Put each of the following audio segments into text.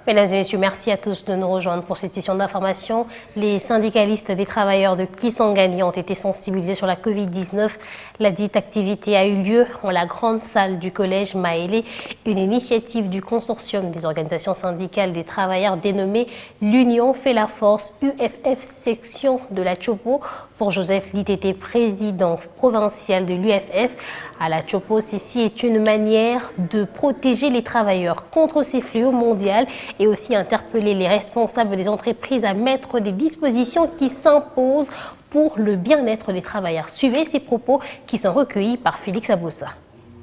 Mesdames et messieurs, merci à tous de nous rejoindre pour cette session d'information. Les syndicalistes des travailleurs de Kisangani ont été sensibilisés sur la Covid-19. La dite activité a eu lieu en la grande salle du collège Maélé, une initiative du consortium des organisations syndicales des travailleurs dénommée l'Union fait la force UFF section de la Chopo. Pour Joseph Litete, président provincial de l'UFF, à la Chopo, ceci est une manière de protéger les travailleurs contre ces fléaux mondiaux et aussi interpeller les responsables des entreprises à mettre des dispositions qui s'imposent pour le bien-être des travailleurs. Suivez ces propos qui sont recueillis par Félix Aboussa.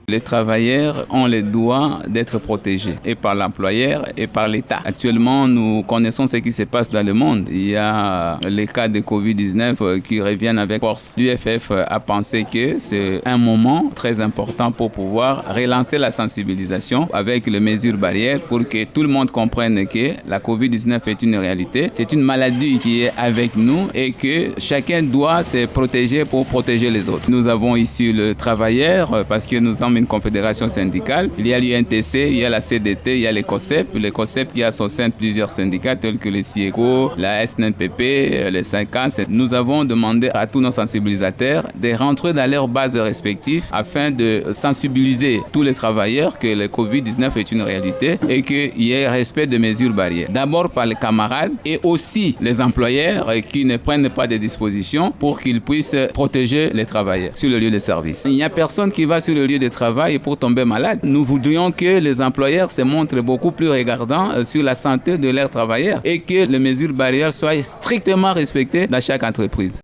Les travailleurs ont le droit d'être protégés et par l'employeur et par l'État. Actuellement, nous connaissons ce qui se passe dans le monde. Il y a les cas de Covid-19 qui reviennent avec force. L'UFF a pensé que c'est un moment très important pour pouvoir relancer la sensibilisation avec les mesures barrières pour que tout le monde comprenne que la Covid-19 est une réalité. C'est une maladie qui est avec nous et que chacun doit se protéger pour protéger les autres. Nous avons ici le travailleur parce que nous sommes une confédération syndicale. Il y a l'UNTC, il y a la CDT, il y a les COSEP qui a son sein plusieurs syndicats tels que le CIECO, la SNPP, les 50. Nous avons demandé à tous nos sensibilisateurs de rentrer dans leurs bases respectives afin de sensibiliser tous les travailleurs que le Covid-19 est une réalité et qu'il y ait respect de mesures barrières. D'abord par les camarades et aussi les employeurs qui ne prennent pas de dispositions pour qu'ils puissent protéger les travailleurs sur le lieu de service. Il n'y a personne qui va sur le lieu de travail pour tomber malade. Nous voudrions que les employeurs se montrent beaucoup plus regardants sur la santé de leurs travailleurs et que les mesures barrières soient strictement respectées dans chaque entreprise.